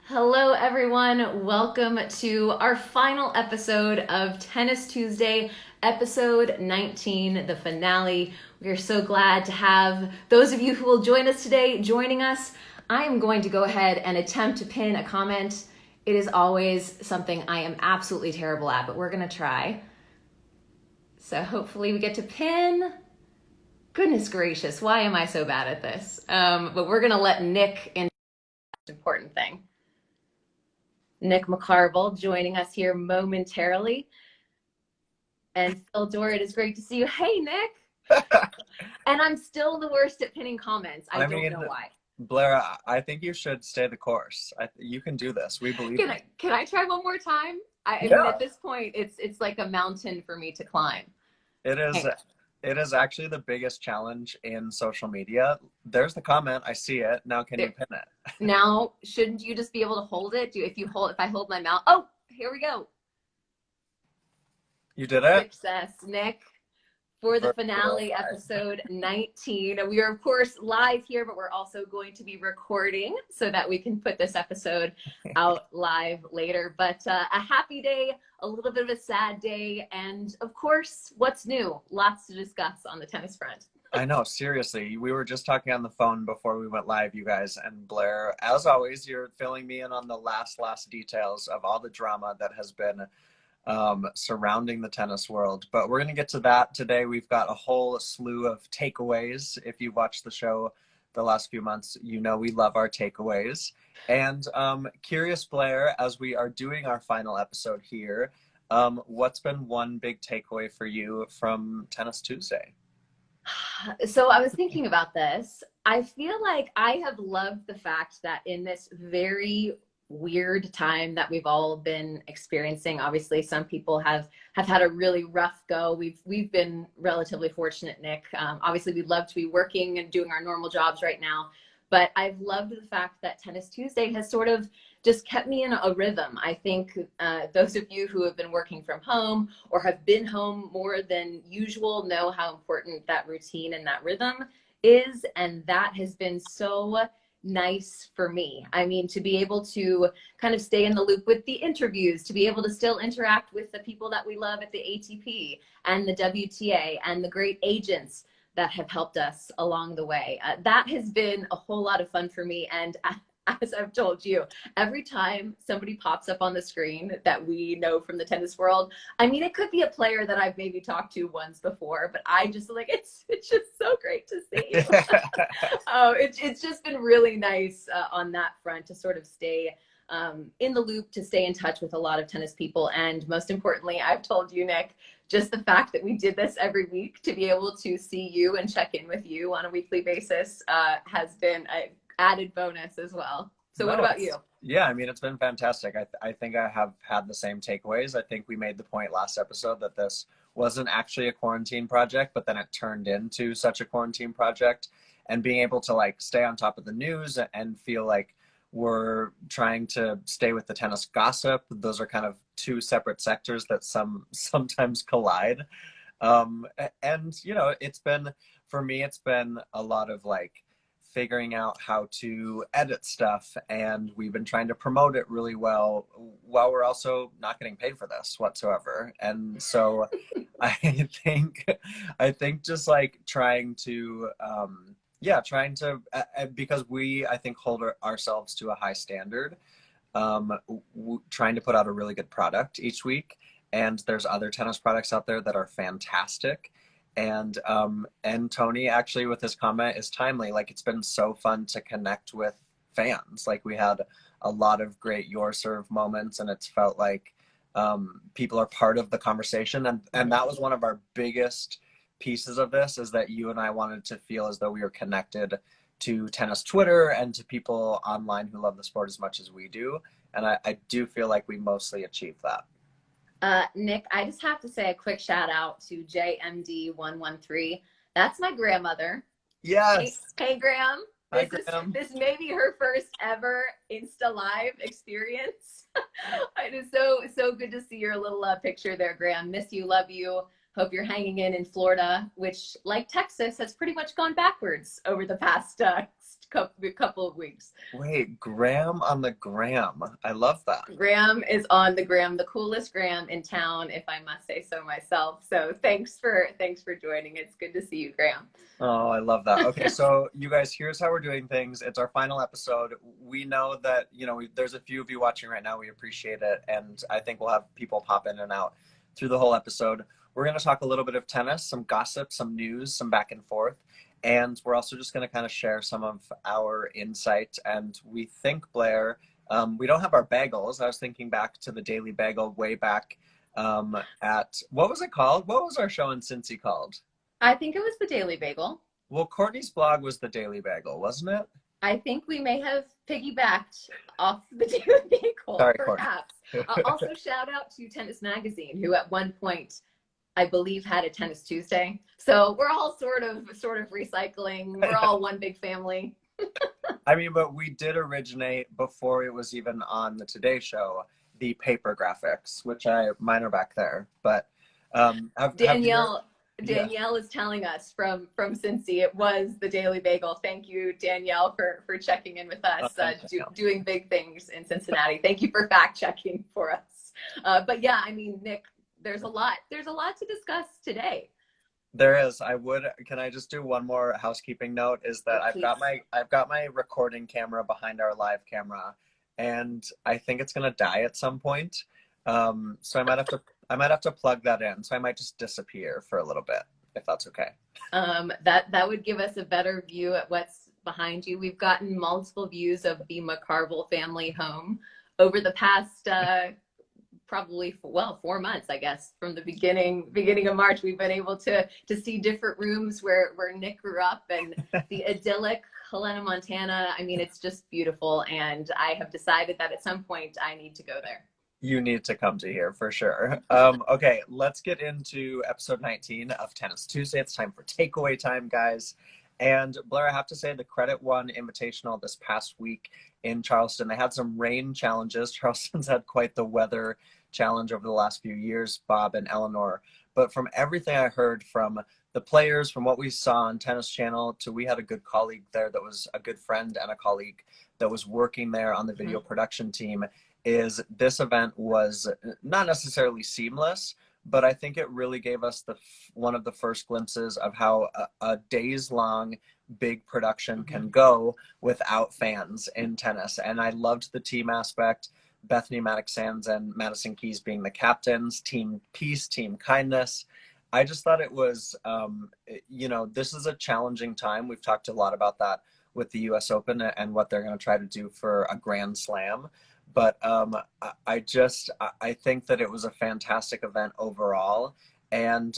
Hello, everyone. Welcome to our final episode of Tennis Tuesday, episode 19, the finale. We are so glad to have those of you who will join us today joining us. I am going to go ahead and attempt to pin a comment. It is always something I am absolutely terrible at, but we're going to try. So hopefully we get to pin. Goodness gracious, why am I so bad at this? But we're going to let Nick in. Important thing. Nick McCarville joining us here momentarily. And Phil Dore, it is great to see you. Hey, Nick. And I'm still the worst at pinning comments. I don't know why. Blair, I think you should stay the course. You can do this. We believe in you. Can I try one more time? I mean, at this point, it's like a mountain for me to climb. It is. Hey. It is actually the biggest challenge in social media. There's the comment. I see it. Now can you pin it? Now, shouldn't you just be able to hold it? If I hold my mouth. Oh, here we go. You did it? Success, Nick. For the finale, episode 19. We are, of course, live here, but we're also going to be recording so that we can put this episode out live later. But a happy day, a little bit of a sad day, and of course, what's new? Lots to discuss on the tennis front. I know, seriously. We were just talking on the phone before we went live, you guys, and Blair, as always, you're filling me in on the last details of all the drama that has been surrounding the tennis world. But we're going to get to that today. We've got a whole slew of takeaways. If you've watched the show the last few months, you know we love our takeaways. And curious, Blair, as we are doing our final episode here, what's been one big takeaway for you from Tennis Tuesday? So I was thinking about this. I feel like I have loved the fact that in this very weird time that we've all been experiencing, obviously some people have had a really rough go. We've been relatively fortunate, Nick. Obviously we'd love to be working and doing our normal jobs right now, but I've loved the fact that Tennis Tuesday has sort of just kept me in a rhythm. I think those of you who have been working from home or have been home more than usual know how important that routine and that rhythm is, and that has been so nice for me. I mean, to be able to kind of stay in the loop with the interviews, to be able to still interact with the people that we love at the ATP and the WTA and the great agents that have helped us along the way. That has been a whole lot of fun for me. And as I've told you, every time somebody pops up on the screen that we know from the tennis world, I mean, it could be a player that I've maybe talked to once before, but I just like, it's just so great to see you. It's just been really nice on that front to sort of stay in the loop, to stay in touch with a lot of tennis people. And most importantly, I've told you, Nick, just the fact that we did this every week, to be able to see you and check in with you on a weekly basis has been a added bonus as well. So what about you? Yeah, I mean, it's been fantastic. I think I have had the same takeaways. I think we made the point last episode that this wasn't actually a quarantine project, but then it turned into such a quarantine project. And being able to like stay on top of the news and feel like we're trying to stay with the tennis gossip. Those are kind of two separate sectors that sometimes collide. And you know, for me, it's been a lot of like figuring out how to edit stuff, and we've been trying to promote it really well while we're also not getting paid for this whatsoever. And so I think just like trying to because I think hold ourselves to a high standard, trying to put out a really good product each week. And there's other tennis products out there that are fantastic. And Tony actually with his comment is timely. Like, it's been so fun to connect with fans. Like, we had a lot of great Your Serve moments, and it's felt like people are part of the conversation. And that was one of our biggest pieces of this, is that you and I wanted to feel as though we were connected to tennis Twitter and to people online who love the sport as much as we do. And I do feel like we mostly achieved that. Nick, I just have to say a quick shout out to JMD113. That's my grandmother. Yes. Hey Graham. Hi, Graham. This may be her first ever Insta Live experience. It is so good to see your little picture there, Graham. Miss you, love you. Hope you're hanging in Florida, which, like Texas, has pretty much gone backwards over the past couple of weeks. Wait, Graham on the gram. I love that. Graham is on the gram, the coolest Graham in town, if I must say so myself. So thanks for joining. It's good to see you, Graham. Oh, I love that. Okay, so you guys, here's how we're doing things. It's our final episode. We know that, there's a few of you watching right now. We appreciate it. And I think we'll have people pop in and out through the whole episode. We're going to talk a little bit of tennis, some gossip, some news, some back and forth. And we're also just going to kind of share some of our insight. And we think, Blair, we don't have our bagels. I was thinking back to the Daily Bagel way back at, what was it called? What was our show in Cincy called? I think it was the Daily Bagel. Well, Courtney's blog was the Daily Bagel, wasn't it? I think we may have piggybacked off the Daily Bagel, Sorry, perhaps. Also, shout out to Tennis Magazine, who at one point, I believe, had a Tennis Tuesday. So we're all sort of recycling. We're all one big family. I mean, but we did originate, before it was even on the Today Show, the paper graphics, which mine are back there. But Danielle is telling us from Cincy it was the Daily Bagel. Thank you, Danielle, for checking in with us, doing big things in Cincinnati. Thank you for fact checking for us. But yeah, I mean, Nick, there's a lot to discuss today. There is. Can I just do one more housekeeping note? Is that I've got my recording camera behind our live camera, and I think it's gonna die at some point. So I might have to plug that in. So I might just disappear for a little bit, if that's okay. That would give us a better view at what's behind you. We've gotten multiple views of the McCarville family home over the past probably 4 months, I guess. From the beginning of March, we've been able to see different rooms where Nick grew up, and the idyllic Helena, Montana. I mean, it's just beautiful, and I have decided that at some point I need to go there. You need to come to here for sure. Okay, let's get into episode 19 of Tennis Tuesday. It's time for takeaway time, guys. And Blair, I have to say, the Credit One Invitational this past week in Charleston, they had some rain challenges. Charleston's had quite the weather challenge over the last few years, Bob and Eleanor. But from everything I heard from the players, from what we saw on Tennis Channel, we had a good colleague there that was a good friend and a colleague that was working there on the video production team, is this event was not necessarily seamless, but I think it really gave us one of the first glimpses of how a days-long big production can go without fans in tennis. And I loved the team aspect. Bethany Maddox-Sands and Madison Keys being the captains, team peace, team kindness. I just thought it was, this is a challenging time. We've talked a lot about that with the US Open and what they're going to try to do for a Grand Slam. But I think that it was a fantastic event overall. And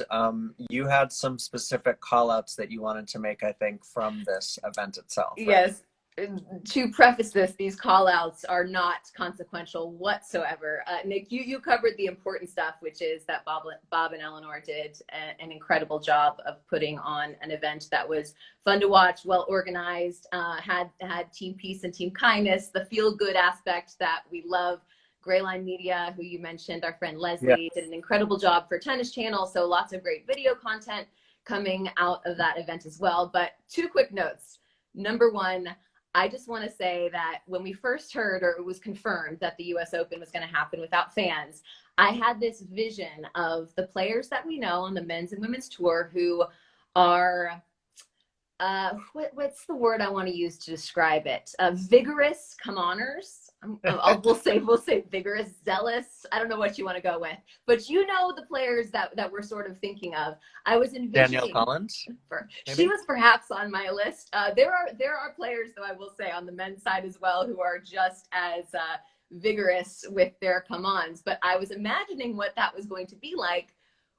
you had some specific call outs that you wanted to make, I think, from this event itself. Right? Yes. To preface this, these call outs are not consequential whatsoever. Nick, you covered the important stuff, which is that Bob and Eleanor did an incredible job of putting on an event that was fun to watch, well organized, had team peace and team kindness, the feel good aspect that we love. Grayline Media, who you mentioned, our friend Leslie, did an incredible job for Tennis Channel. So lots of great video content coming out of that event as well. But 2 quick notes. Number 1, I just want to say that when we first heard, or it was confirmed, that the US Open was going to happen without fans, I had this vision of the players that we know on the men's and women's tour who are, what's the word I want to use to describe it? Vigorous come-oners. We'll say vigorous, zealous. I don't know what you want to go with, but the players that we're sort of thinking of. I was envisioning Danielle Collins. She was perhaps on my list. There are players, though, I will say, on the men's side as well, who are just as vigorous with their come-ons. But I was imagining what that was going to be like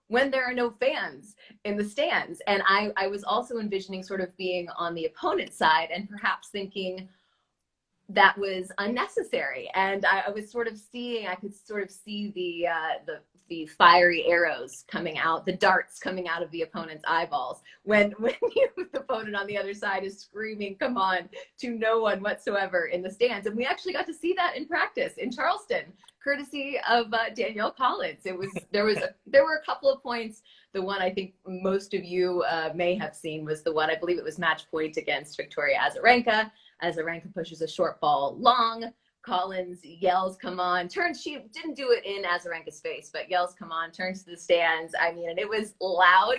when there are no fans in the stands, and I was also envisioning sort of being on the opponent's side and perhaps thinking that was unnecessary. And I could sort of see the the fiery arrows coming out, the darts coming out of the opponent's eyeballs when the opponent on the other side is screaming, come on, to no one whatsoever in the stands. And we actually got to see that in practice in Charleston, courtesy of Danielle Collins. There were a couple of points. The one I think most of you may have seen was the one, I believe it was match point against Victoria Azarenka. Azarenka pushes a short ball long. Collins yells, come on, turns, she didn't do it in Azarenka's face, but yells, come on, turns to the stands. I mean, and it was loud,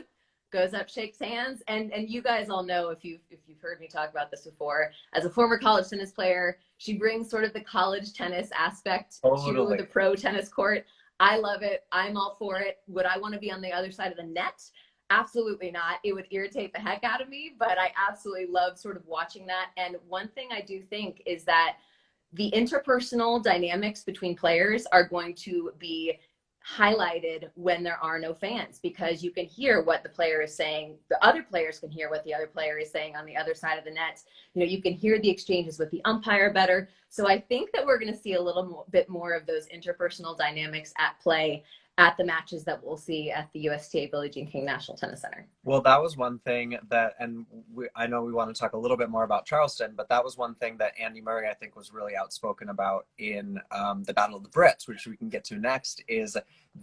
goes up, shakes hands. And you guys all know, if you've heard me talk about this before, as a former college tennis player, she brings sort of the college tennis aspect to the pro tennis court. I love it. I'm all for it. Would I want to be on the other side of the net? Absolutely not. It would irritate the heck out of me, but I absolutely love sort of watching that. And one thing I do think is that the interpersonal dynamics between players are going to be highlighted when there are no fans, because you can hear what the player is saying. The other players can hear what the other player is saying on the other side of the net. You know, you can hear the exchanges with the umpire better. So I think that we're going to see a little bit more of those interpersonal dynamics at play at the matches that we'll see at the USTA Billie Jean King National Tennis Center. Well, that was one thing that, and I know we want to talk a little bit more about Charleston, but that was one thing that Andy Murray, I think, was really outspoken about in the Battle of the Brits, which we can get to next, is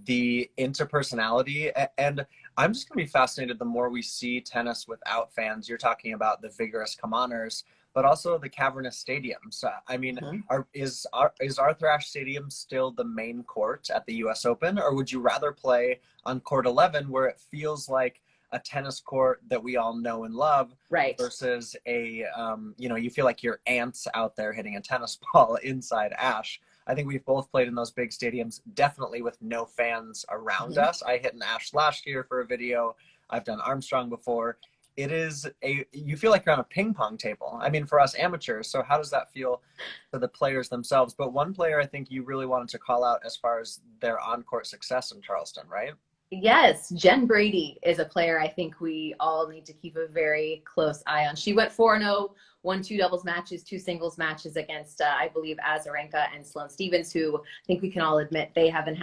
the interpersonality. And I'm just going to be fascinated the more we see tennis without fans. You're talking about the vigorous come-oners, but also the cavernous stadiums. I mean, is Arthur Ashe Stadium still the main court at the US Open, or would you rather play on court 11 where it feels like a tennis court that we all know and love, right, versus a, you feel like you're ants out there hitting a tennis ball inside Ashe? I think we've both played in those big stadiums, definitely with no fans around us. I hit an Ashe last year for a video. I've done Armstrong before. You feel like you're on a ping pong table. I mean, for us amateurs. So how does that feel for the players themselves? But one player I think you really wanted to call out as far as their on-court success in Charleston, right? Yes, Jenn Brady is a player I think we all need to keep a very close eye on. She went 4-0, won 2 doubles matches, 2 singles matches against, I believe, Azarenka and Sloane Stephens, who I think we can all admit they haven't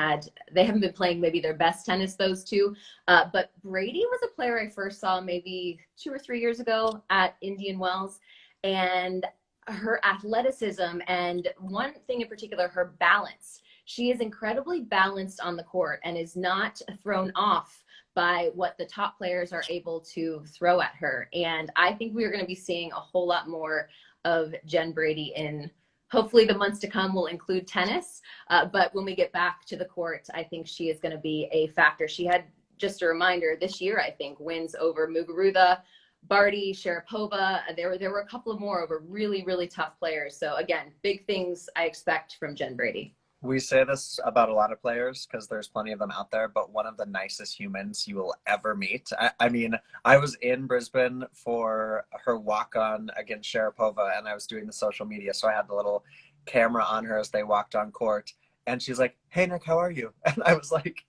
been playing maybe their best tennis, those two. But Brady was a player I first saw maybe 2 or 3 years ago at Indian Wells, and her athleticism, and one thing in particular, her balance. She is incredibly balanced on the court and is not thrown off by what the top players are able to throw at her. And I think we are going to be seeing a whole lot more of Jenn Brady in, hopefully the months to come will include tennis. But when we get back to the court, I think she is going to be a factor. She had, just a reminder, this year, I think, wins over Muguruza, Barty, Sharapova. There were a couple of more over really, really tough players. So again, big things I expect from Jenn Brady. We say this about a lot of players because there's plenty of them out there, but one of the nicest humans you will ever meet. I mean, I was in Brisbane for her walk-on against Sharapova, and I was doing the social media, so I had the little camera on her as they walked on court, and she's like, "Hey, Nick, how are you?" And I was like,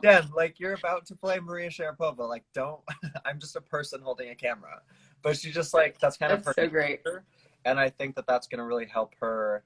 Jen, like, you're about to play Maria Sharapova. Like, don't, I'm just a person holding a camera. But she just, like, that's kind of her. So great. And I think that that's going to really help her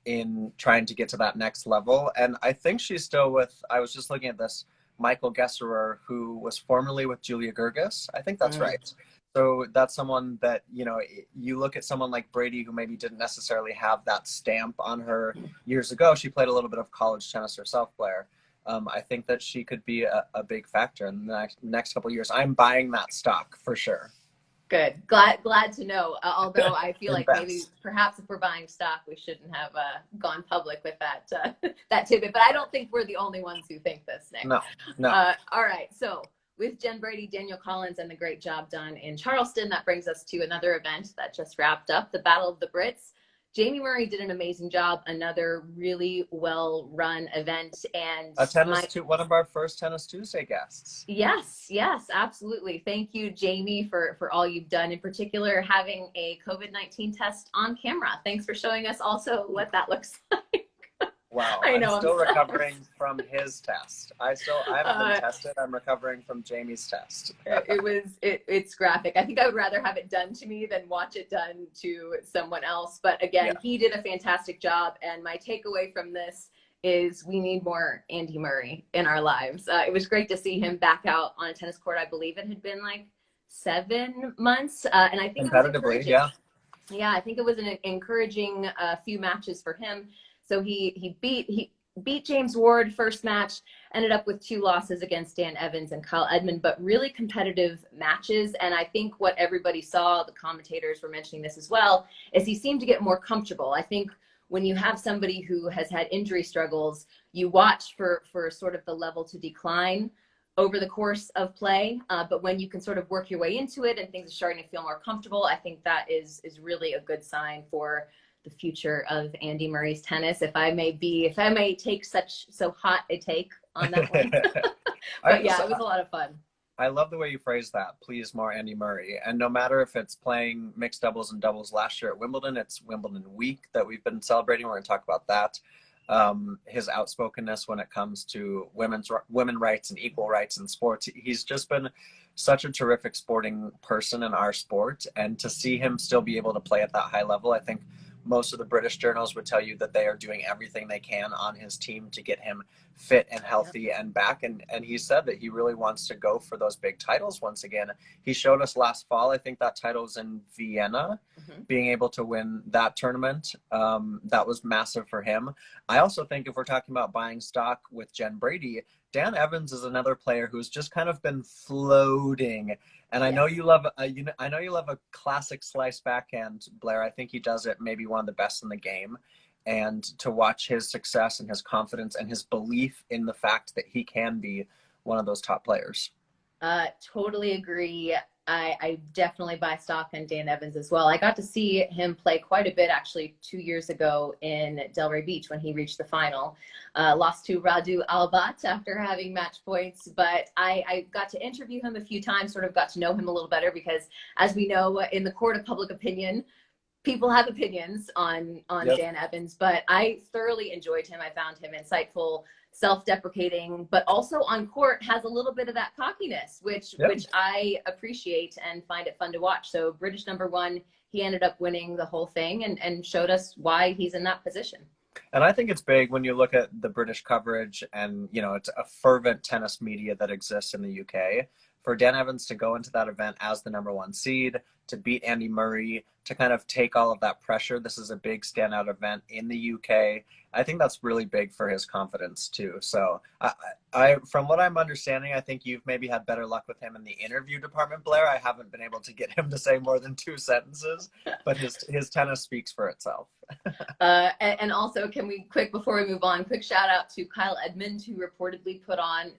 in trying to get to that next level. And I think she's still with, I was just looking at this, Michael Gesserer, who was formerly with Julia Gerges. I think that's right. So that's someone that, you look at someone like Brady, who maybe didn't necessarily have that stamp on her years ago. She played a little bit of college tennis herself, Blair. I think that she could be a big factor in the next couple of years. I'm buying that stock for sure. Good. Glad to know. Although I feel like maybe perhaps if we're buying stock, we shouldn't have gone public with that that tidbit. But I don't think we're the only ones who think this, Nick. No. All right. So with Jenn Brady, Danielle Collins, and the great job done in Charleston, that brings us to another event that just wrapped up, the Battle of the Brits. Jamie Murray did an amazing job. Another really well-run event, and one of our first Tennis Tuesday guests. Yes, absolutely. Thank you, Jamie, for all you've done. In particular, having a COVID-19 test on camera. Thanks for showing us also what that looks like. Wow, I'm still recovering from his test. I haven't been tested. I'm recovering from Jamie's test. It's graphic. I think I would rather have it done to me than watch it done to someone else. But again, He did a fantastic job. And my takeaway from this is we need more Andy Murray in our lives. It was great to see him back out on a tennis court. I believe it had been like 7 months, and I think it was Competitively, encouraging. yeah. Yeah, I think it was an encouraging few matches for him. So he beat James Ward first match, ended up with 2 losses against Dan Evans and Kyle Edmund, but really competitive matches. And I think what everybody saw, the commentators were mentioning this as well, is he seemed to get more comfortable. I think when you have somebody who has had injury struggles, you watch for sort of the level to decline over the course of play. But when you can sort of work your way into it and things are starting to feel more comfortable, I think that is really a good sign for the future of Andy Murray's tennis. If I may take so hot a take on that one. But yeah, it was a lot of fun. I love the way you phrase that. Please, more Andy Murray. And no matter if it's playing mixed doubles and doubles last year at Wimbledon, it's Wimbledon week that we've been celebrating. We're going to talk about that. His outspokenness when it comes to women rights and equal rights in sports. He's just been such a terrific sporting person in our sport. And to see him still be able to play at that high level, I think most of the British journals would tell you that they are doing everything they can on his team to get him fit and healthy and back. And he said that he really wants to go for those big titles once again. He showed us last fall, I think that title's in Vienna, being able to win that tournament. That was massive for him. I also think if we're talking about buying stock with Jenn Brady, Dan Evans is another player who's just kind of been floating. And I know you love a classic slice backhand, Blair. I think he does it maybe one of the best in the game. And to watch his success and his confidence and his belief in the fact that he can be one of those top players. Totally agree. I definitely buy stock on Dan Evans as well. I got to see him play quite a bit actually 2 years ago in Delray Beach when he reached the final. Lost to Radu Albat after having match points, but I got to interview him a few times, sort of got to know him a little better because, as we know, in the court of public opinion, people have opinions on Dan Evans, but I thoroughly enjoyed him. I found him insightful, self-deprecating, but also on court has a little bit of that cockiness, which I appreciate and find it fun to watch. So British #1, he ended up winning the whole thing and showed us why he's in that position. And I think it's big when you look at the British coverage and, you know, it's a fervent tennis media that exists in the UK. For Dan Evans to go into that event as the #1 seed, to beat Andy Murray, to kind of take all of that pressure. This is a big standout event in the UK. I think that's really big for his confidence too. So I from what I'm understanding, I think you've maybe had better luck with him in the interview department, Blair. I haven't been able to get him to say more than 2 sentences, but his tennis speaks for itself. And also, can we before we move on, quick shout out to Kyle Edmund, who reportedly put on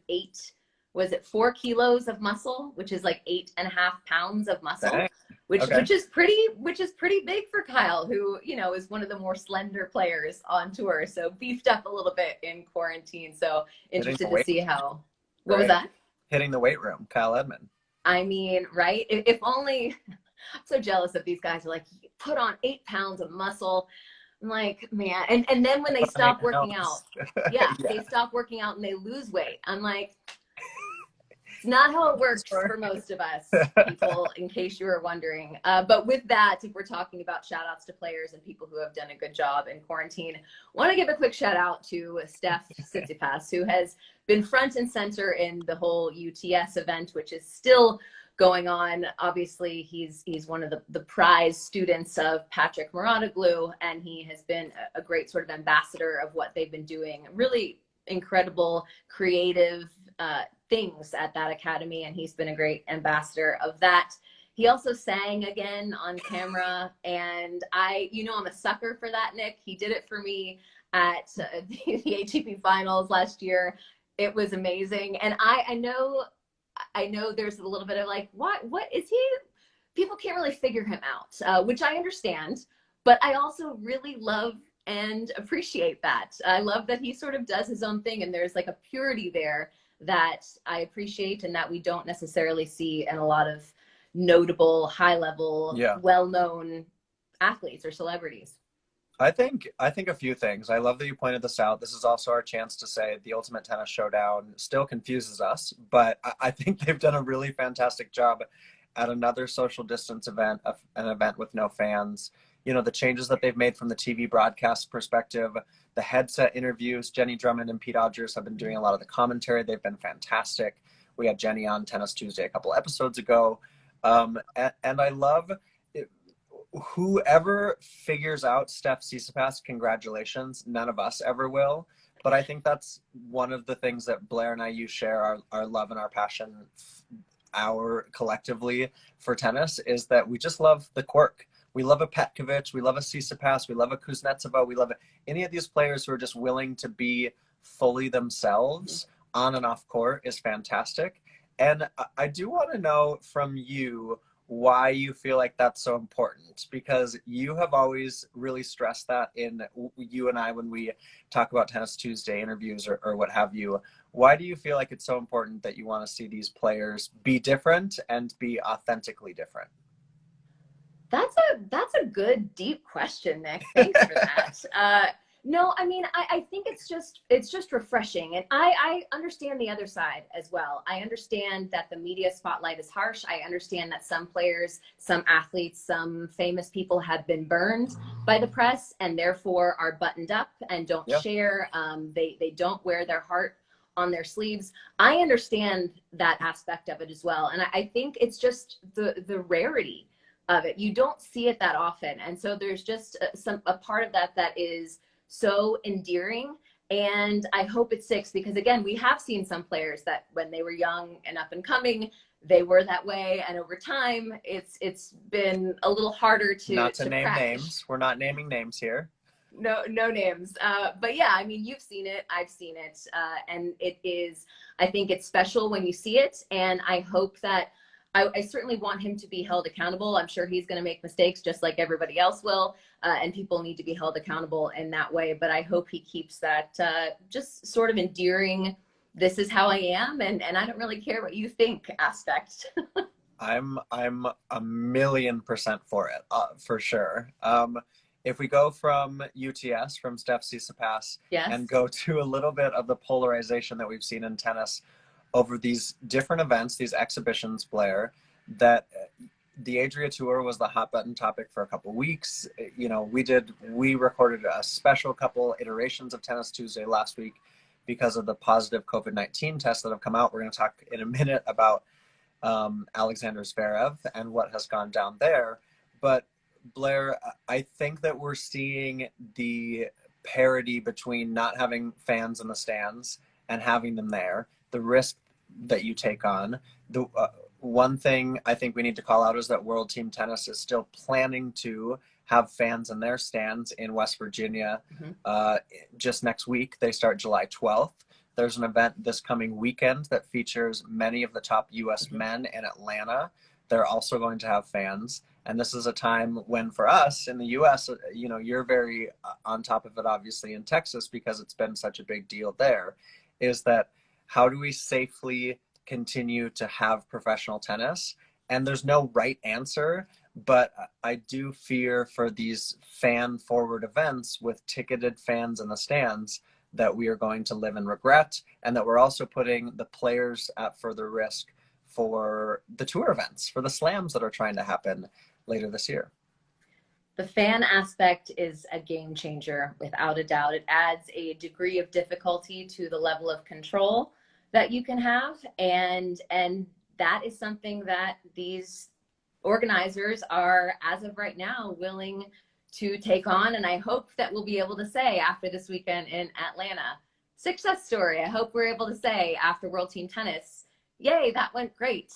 4 kilos of muscle, which is like 8.5 pounds of muscle. Dang. Which is pretty big for Kyle, who, you know, is one of the more slender players on tour. So beefed up a little bit in quarantine. So interested to see how. What was that? Hitting the weight room, Kyle Edmund. I mean, right? If only. I'm so jealous of these guys who are like, put on 8 pounds of muscle. I'm like, man. And then when they stop working out, they stop working out and they lose weight. I'm like, it's not how it works for most of us, people, in case you were wondering. But with that, if we're talking about shout outs to players and people who have done a good job in quarantine, I want to give a quick shout out to Steph Tsitsipas, who has been front and center in the whole UTS event, which is still going on. Obviously, he's one of the prize students of Patrick Mouratoglou, and he has been a great sort of ambassador of what they've been doing. Really incredible, creative things at that academy, and he's been a great ambassador of that. He also sang again on camera, and I'm a sucker for that, Nick. He did it for me at the ATP finals last year. It was amazing. And I know there's a little bit of like, what is he? People can't really figure him out, which I understand, but I also really love and appreciate that. I love that he sort of does his own thing, and there's like a purity there that I appreciate and that we don't necessarily see in a lot of notable, high-level, well-known athletes or celebrities. I think a few things. I love that you pointed this out. This is also our chance to say the Ultimate Tennis Showdown still confuses us, but I think they've done a really fantastic job at another social distance event, an event with no fans. you know, the changes that they've made from the TV broadcast perspective, the headset interviews. Jenny Drummond and Pete Odgers have been doing a lot of the commentary. They've been fantastic. We had Jenny on Tennis Tuesday a couple episodes ago. And I love it. Whoever figures out Steph Tsitsipas, congratulations. None of us ever will. But I think that's one of the things that Blair and I share our love and our passion, our collectively for tennis, is that we just love the quirk. We love a Petkovic, we love a Tsitsipas, we love a Kuznetsova, we love any of these players who are just willing to be fully themselves on and off court is fantastic. And I do want to know from you why you feel like that's so important, because you have always really stressed that in you and I when we talk about Tennis Tuesday interviews or what have you. Why do you feel like it's so important that you want to see these players be different and be authentically different? That's a good, deep question, Nick. Thanks for that. No, I mean, I think it's just refreshing. And I understand the other side as well. I understand that the media spotlight is harsh. I understand that some players, some athletes, some famous people have been burned by the press and therefore are buttoned up and don't share. They don't wear their heart on their sleeves. I understand that aspect of it as well. And I think it's just the rarity of it. You don't see it that often. And so there's just a part of that is so endearing, and I hope it sticks, because again, we have seen some players that when they were young and up and coming, they were that way, and over time it's been a little harder to not to name crack. Names. We're not naming names here. No names, but yeah, I mean, you've seen it, I've seen it, and I think it's special when you see it, and I hope that I certainly want him to be held accountable. I'm sure he's going to make mistakes just like everybody else will, and people need to be held accountable in that way. But I hope he keeps that just sort of endearing, this is how I am, and I don't really care what you think aspect. I'm 1,000,000% for it, for sure. If we go from UTS, from Steph Tsitsipas, and go to a little bit of the polarization that we've seen in tennis over these different events, these exhibitions, Blair, that the Adria Tour was the hot button topic for a couple weeks. You know, we recorded a special couple iterations of Tennis Tuesday last week because of the positive COVID-19 tests that have come out. We're going to talk in a minute about Alexander Zverev and what has gone down there. But Blair, I think that we're seeing the parity between not having fans in the stands and having them there, the risk that you take on. The one thing I think we need to call out is that World Team Tennis is still planning to have fans in their stands in West Virginia just next week. They start July 12th. There's an event this coming weekend that features many of the top U.S. men in Atlanta. They're also going to have fans. And this is a time when, for us in the U.S., you know, you're very on top of it, obviously, in Texas, because it's been such a big deal there, is that how do we safely continue to have professional tennis? And there's no right answer, but I do fear for these fan-forward events with ticketed fans in the stands that we are going to live in regret, and that we're also putting the players at further risk for the tour events, for the slams that are trying to happen later this year. The fan aspect is a game changer, without a doubt. It adds a degree of difficulty to the level of control that you can have, and that is something that these organizers are, as of right now, willing to take on. And I hope that we'll be able to say after this weekend in Atlanta, success story. I hope we're able to say after World Team Tennis, yay, that went great.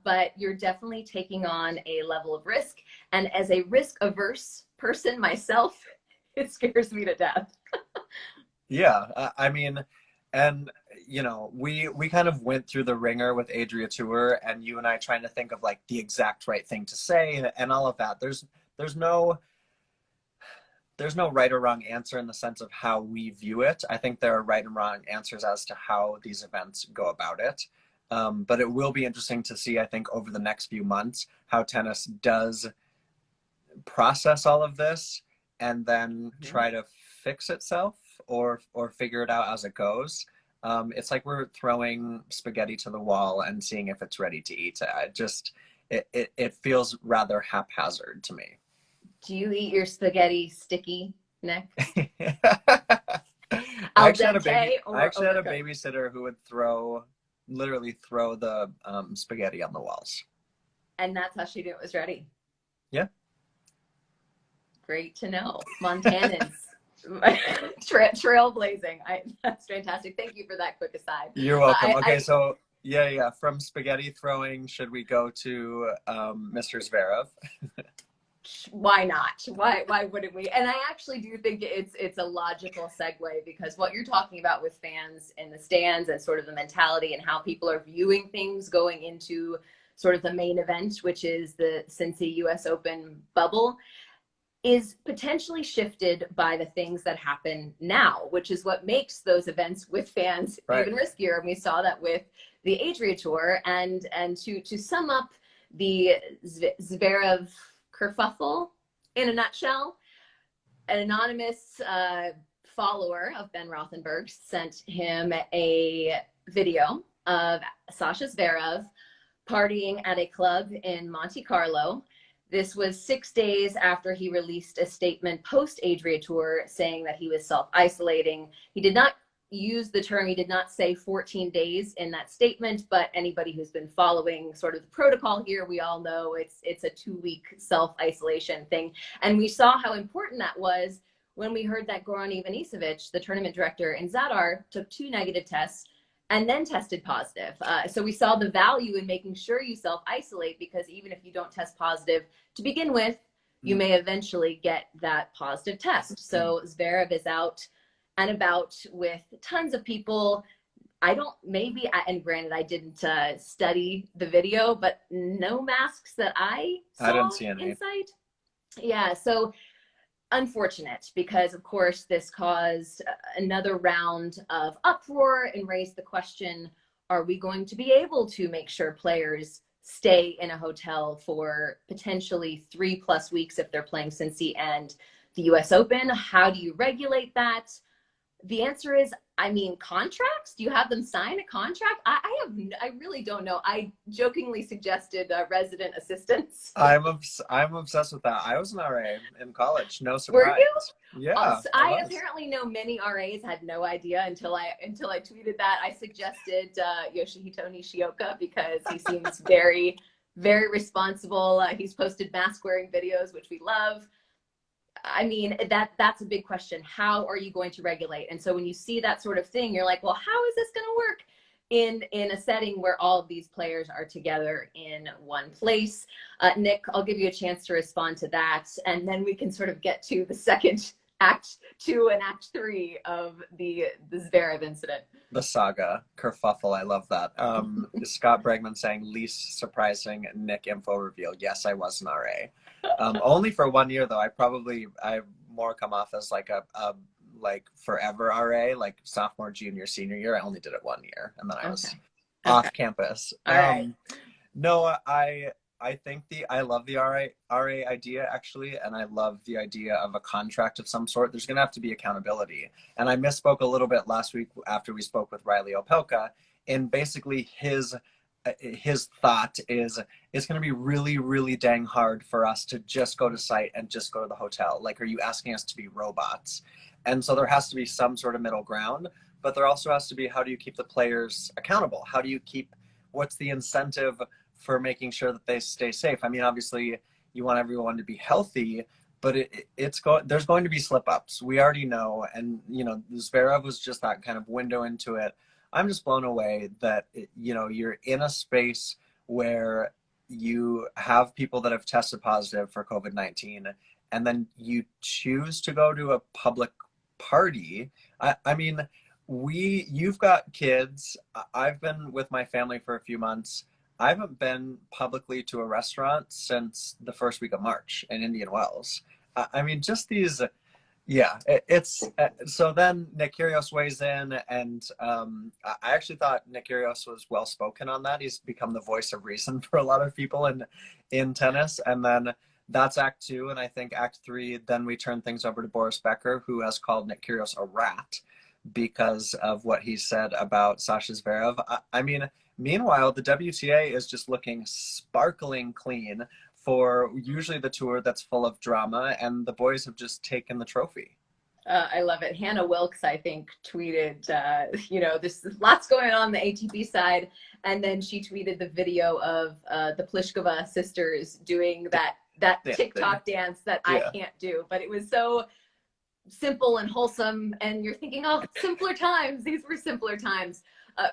But you're definitely taking on a level of risk, and as a risk averse person myself, it scares me to death. Yeah, I mean, and you know, we kind of went through the ringer with Adria Tour, and you and I trying to think of like the exact right thing to say and all of that. There's no right or wrong answer in the sense of how we view it. I think there are right and wrong answers as to how these events go about it. But it will be interesting to see, I think, over the next few months, how tennis does process all of this and then try to fix itself or figure it out as it goes. It's like we're throwing spaghetti to the wall and seeing if it's ready to eat. It feels rather haphazard to me. Do you eat your spaghetti sticky, Nick? I Al actually had a dente I or actually had a overcooked? babysitter who would literally throw the spaghetti on the walls. And that's how she knew it was ready. Yeah. Great to know. Montanans. Trailblazing. That's fantastic. Thank you for that quick aside. You're welcome. Okay, I so yeah. From spaghetti throwing, should we go to Mr. Zverev? Why not? Why wouldn't we? And I actually do think it's a logical segue, because what you're talking about with fans in the stands and sort of the mentality and how people are viewing things going into sort of the main event, which is the Cincy US Open bubble, is potentially shifted by the things that happen now, which is what makes those events with fans Right. even riskier. And we saw that with the Adria Tour. And to sum up the Zverev kerfuffle in a nutshell, an anonymous follower of Ben Rothenberg sent him a video of Sasha Zverev partying at a club in Monte Carlo. This was 6 days after he released a statement post Adria Tour saying that he was self-isolating. He did not use the term, he did not say 14 days in that statement, but anybody who's been following sort of the protocol here, we all know it's a 2-week self-isolation thing. And we saw how important that was when we heard that Goran Ivanisevic, the tournament director in Zadar, took 2 negative tests and then tested positive. So we saw the value in making sure you self-isolate, because even if you don't test positive to begin with, you may eventually get that positive test. So Zverev is out and about with tons of people. And granted, I didn't study the video, but no masks that I saw didn't see any. in sight. Yeah, so unfortunate, because of course this caused another round of uproar and raised the question, are we going to be able to make sure players stay in a hotel for potentially 3+ weeks if they're playing Cincy and the US Open? How do you regulate that? The answer is, I mean, contracts. Do you have them sign a contract? I really don't know. I jokingly suggested resident assistants. I'm obsessed with that. I was an RA in college. No surprise. Were you? Yeah. I apparently know many RAs had no idea until I tweeted that. I suggested Yoshihito Nishioka because he seems very, very responsible. He's posted mask wearing videos, which we love. I mean, that's a big question. How are you going to regulate? And so when you see that sort of thing, you're like, well, how is this going to work in a setting where all of these players are together in one place? Nick, I'll give you a chance to respond to that, and then we can sort of get to the second Act 2 and Act 3 of the Zverev incident. The saga kerfuffle. I love that. Scott Bregman saying least surprising Nick info reveal. Yes, I was an RA. Only for 1 year though. I more come off as like a like forever RA, like sophomore, junior, senior year. I only did it 1 year, and then I was off campus. All right. No, I think I love the RA idea actually, and I love the idea of a contract of some sort. There's going to have to be accountability, and I misspoke a little bit last week after we spoke with Riley Opelka. And basically, his thought is it's going to be really, really dang hard for us to just go to site and just go to the hotel. Like, are you asking us to be robots? And so there has to be some sort of middle ground, but there also has to be, how do you keep the players accountable? How do you what's the incentive for making sure that they stay safe? I mean, obviously you want everyone to be healthy, but there's going to be slip ups. We already know. And, Zverev was just that kind of window into it. I'm just blown away that, you're in a space where you have people that have tested positive for COVID-19, and then you choose to go to a public party. I mean, you've got kids. I've been with my family for a few months. I haven't been publicly to a restaurant since the first week of March in Indian Wells. I mean, just these, yeah, so then Nick Kyrgios weighs in, and I actually thought Nick Kyrgios was well-spoken on that. He's become the voice of reason for a lot of people in tennis. And then that's Act 2, and I think Act 3, then we turn things over to Boris Becker, who has called Nick Kyrgios a rat because of what he said about Sasha Zverev. I mean, meanwhile, the WTA is just looking sparkling clean for usually the tour that's full of drama, and the boys have just taken the trophy. I love it. Hannah Wilkes, I think, tweeted, there's lots going on the ATP side. And then she tweeted the video of the Pliskova sisters doing that TikTok dance that I can't do. But it was so simple and wholesome. And you're thinking, oh, simpler times. These were simpler times.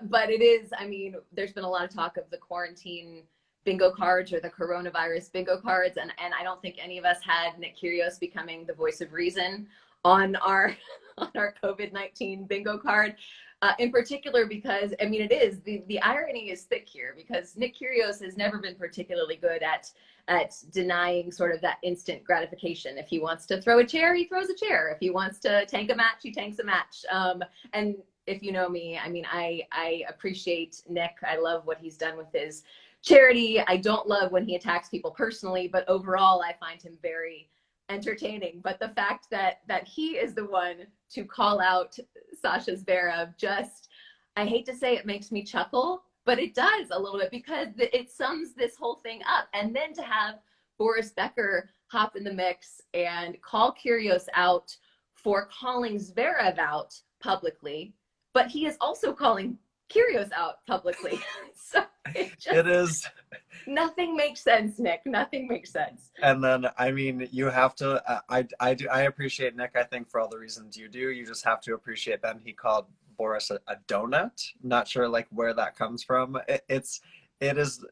But it is, I mean, there's been a lot of talk of the quarantine bingo cards or the coronavirus bingo cards. And I don't think any of us had Nick Kyrgios becoming the voice of reason on our COVID-19 bingo card, in particular because, I mean, it is, the irony is thick here because Nick Kyrgios has never been particularly good at denying sort of that instant gratification. If he wants to throw a chair, he throws a chair. If he wants to tank a match, he tanks a match. And if you know me, I mean, I appreciate Nick. I love what he's done with his charity. I don't love when he attacks people personally, but overall, I find him very entertaining. But the fact that he is the one to call out Sasha Zverev, just, I hate to say it makes me chuckle, but it does a little bit because it sums this whole thing up. And then to have Boris Becker hop in the mix and call Kyrgios out for calling Zverev out publicly, but he is also calling Kyrgios out publicly. So it is, nothing makes sense, Nick. Nothing makes sense. And then, I mean, you have to, I appreciate Nick, I think, for all the reasons you do. You just have to appreciate then he called Boris a donut. Not sure like where that comes from. It is,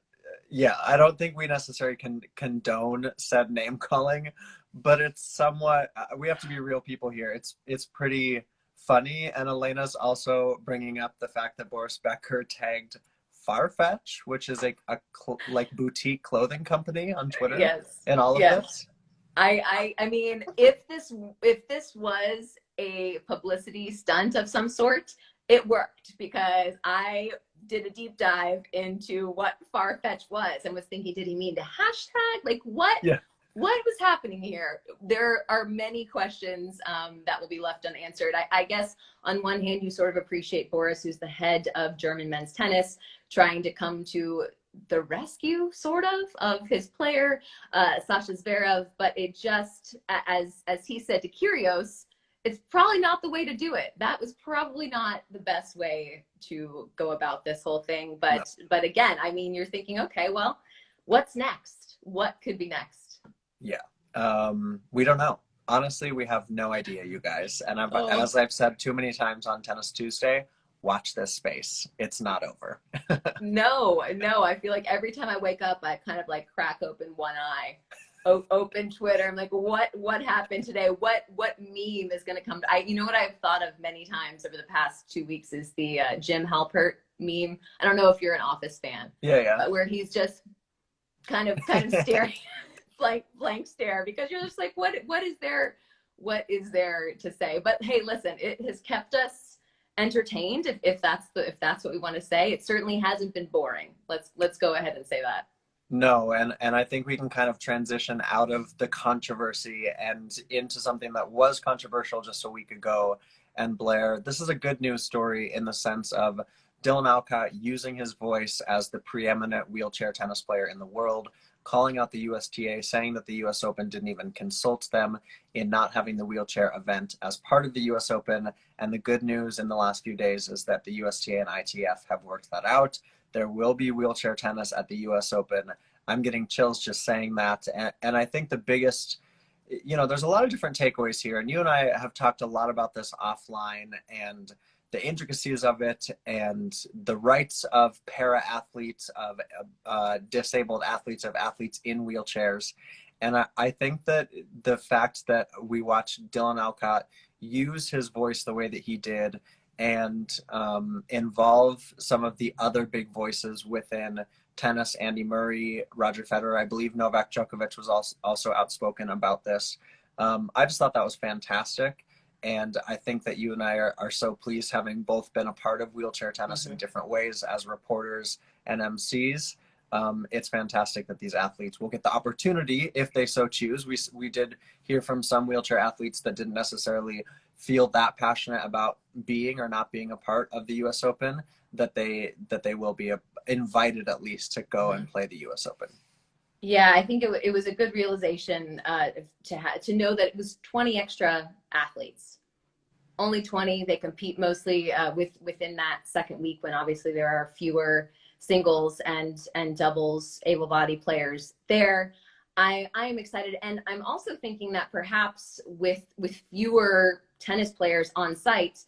yeah, I don't think we necessarily can condone said name calling, but it's somewhat, we have to be real people here. It's pretty funny. And Elena's also bringing up the fact that Boris Becker tagged Farfetch, which is a like boutique clothing company on Twitter. Yes. And all of this. I mean, if this was a publicity stunt of some sort, it worked because I did a deep dive into what Farfetch was and was thinking, did he mean to hashtag? Like what? Yeah. What was happening here? There are many questions that will be left unanswered. I guess on one hand, you sort of appreciate Boris, who's the head of German men's tennis, trying to come to the rescue, sort of his player, Sasha Zverev. But it just, as he said to Kyrgios, it's probably not the way to do it. That was probably not the best way to go about this whole thing. But again, I mean, you're thinking, okay, well, what's next? What could be next? Yeah. We don't know. Honestly, we have no idea, you guys. And as I've said too many times on Tennis Tuesday, watch this space. It's not over. No. I feel like every time I wake up, I kind of like crack open one eye, open Twitter. I'm like, what happened today? What meme is going to come? You know what I've thought of many times over the past 2 weeks is the Jim Halpert meme. I don't know if you're an Office fan. Yeah. But where he's just kind of staring. blank stare because you're just like, what is there to say? But hey, listen, it has kept us entertained if that's what we want to say. It certainly hasn't been boring. Let's go ahead and say that. No, and I think we can kind of transition out of the controversy and into something that was controversial just a week ago. And Blair, this is a good news story in the sense of Dylan Alcott using his voice as the preeminent wheelchair tennis player in the world, calling out the USTA, saying that the US Open didn't even consult them in not having the wheelchair event as part of the US Open. And the good news in the last few days is that the USTA and ITF have worked that out. There will be wheelchair tennis at the US Open. I'm getting chills just saying that. And I think the biggest, there's a lot of different takeaways here. And you and I have talked a lot about this offline and the intricacies of it and the rights of para-athletes, of disabled athletes, of athletes in wheelchairs. And I think that the fact that we watched Dylan Alcott use his voice the way that he did and involve some of the other big voices within tennis, Andy Murray, Roger Federer, I believe Novak Djokovic was also outspoken about this. I just thought that was fantastic. And I think that you and I are so pleased having both been a part of wheelchair tennis in different ways as reporters and MCs. It's fantastic that these athletes will get the opportunity if they so choose. We did hear from some wheelchair athletes that didn't necessarily feel that passionate about being or not being a part of the US Open, that they will be invited at least to go and play the US Open. Yeah, I think it was a good realization to know that it was 20 extra athletes. Only 20. They compete mostly within that second week when obviously there are fewer singles and doubles able-bodied players there. I am excited, and I'm also thinking that perhaps with fewer tennis players on site,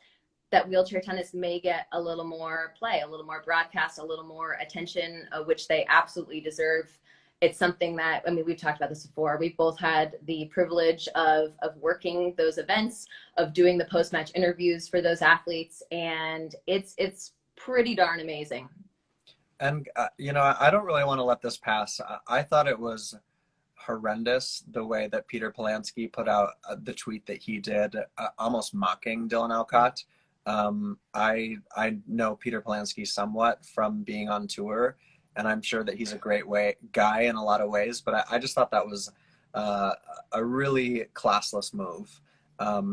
that wheelchair tennis may get a little more play, a little more broadcast, a little more attention, which they absolutely deserve. It's something that, I mean, we've talked about this before. We've both had the privilege of working those events, of doing the post-match interviews for those athletes, and it's pretty darn amazing. And I don't really want to let this pass. I thought it was horrendous the way that Peter Polansky put out the tweet that he did, almost mocking Dylan Alcott. I know Peter Polansky somewhat from being on tour, and I'm sure that he's a great guy in a lot of ways. But I just thought that was a really classless move.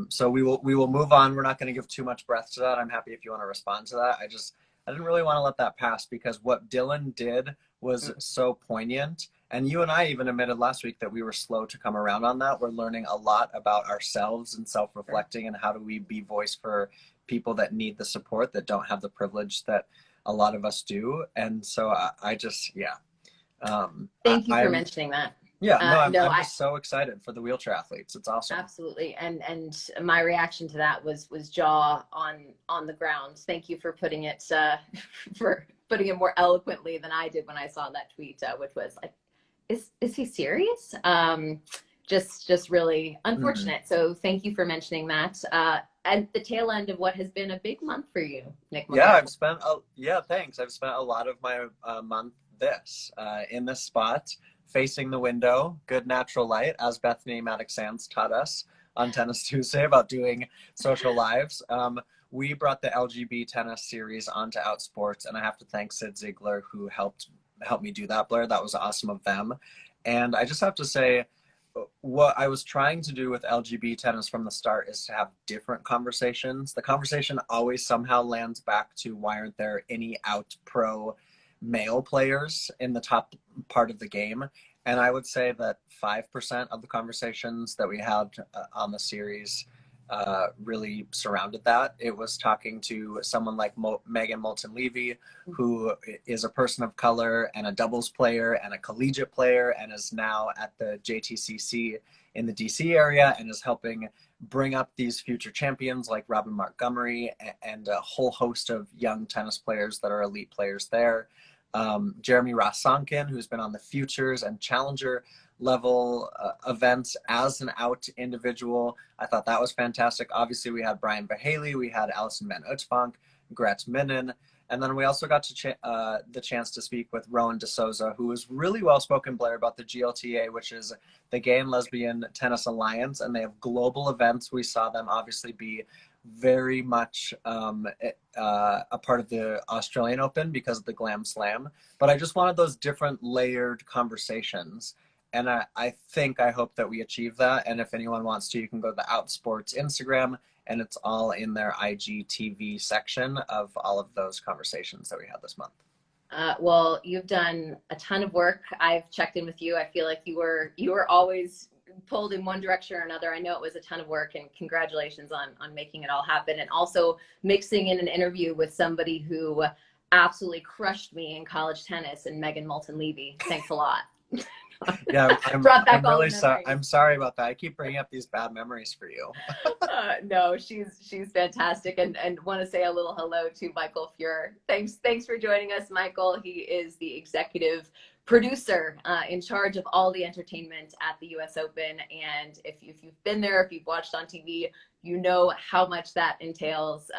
So we will move on. We're not going to give too much breath to that. I'm happy if you want to respond to that. I didn't really want to let that pass because what Dylan did was so poignant. And you and I even admitted last week that we were slow to come around on that. We're learning a lot about ourselves and self-reflecting and how do we be voice for people that need the support, that don't have the privilege that a lot of us do. And so I just, yeah. Thank you for mentioning that. Yeah, I'm just so excited for the wheelchair athletes. It's awesome. Absolutely. And my reaction to that was jaw on the ground. Thank you for putting it more eloquently than I did when I saw that tweet, which was like, is he serious? Just really unfortunate. So thank you for mentioning that. At the tail end of what has been a big month for you, Nick. Yeah, thanks. I've spent a lot of my month in this spot, facing the window, good natural light, as Bethany Maddox-Sands taught us on Tennis Tuesday about doing social lives. We brought the LGB tennis series onto Outsports, and I have to thank Sid Ziegler, who helped me do that, Blair. That was awesome of them. And I just have to say, what I was trying to do with LGB tennis from the start is to have different conversations. The conversation always somehow lands back to why aren't there any out pro male players in the top part of the game? And I would say that 5% of the conversations that we had on the series really surrounded that. It was talking to someone like Megan Moulton-Levy, who is a person of color and a doubles player and a collegiate player and is now at the JTCC in the DC area and is helping bring up these future champions like Robin Montgomery and a whole host of young tennis players that are elite players there. Jeremy Ross-Sonkin, who's been on the Futures and Challenger level events as an out individual. I thought that was fantastic. Obviously, we had Brian Bahaley, we had Alison Van Uytvanck, Gretz Minnen, and then we also got to the chance to speak with Rowan DeSouza, who was really well-spoken, Blair, about the GLTA, which is the Gay and Lesbian Tennis Alliance, and they have global events. We saw them obviously be very much a part of the Australian Open because of the Glam Slam. But I just wanted those different layered conversations. And I hope that we achieve that. And if anyone wants to, you can go to the Outsports Instagram, and it's all in their IGTV section of all of those conversations that we had this month. Well, you've done a ton of work. I've checked in with you. I feel like you were always pulled in one direction or another. I know it was a ton of work, and congratulations on making it all happen, and also mixing in an interview with somebody who absolutely crushed me in college tennis, and Megan Moulton-Levy. Thanks a lot. Yeah, I'm really sorry. I'm sorry about that. I keep bringing up these bad memories for you. No, she's fantastic, and want to say a little hello to Michael Fuhr. Thanks for joining us, Michael. He is the executive producer in charge of all the entertainment at the U.S. Open, and if you've been there, if you've watched on TV, you know how much that entails.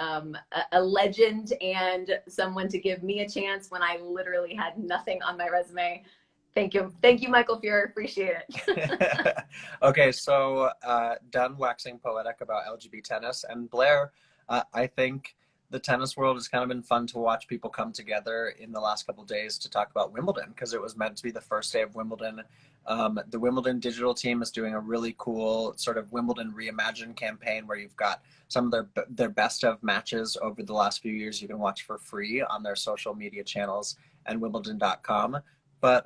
A legend and someone to give me a chance when I literally had nothing on my resume. Thank you, Michael Fuhr. Appreciate it. Okay, so done waxing poetic about LGB tennis, and Blair, I think the tennis world has kind of been fun to watch people come together in the last couple of days to talk about Wimbledon, because it was meant to be the first day of Wimbledon. The Wimbledon digital team is doing a really cool sort of Wimbledon Reimagined campaign where you've got some of their best of matches over the last few years you can watch for free on their social media channels and Wimbledon.com. But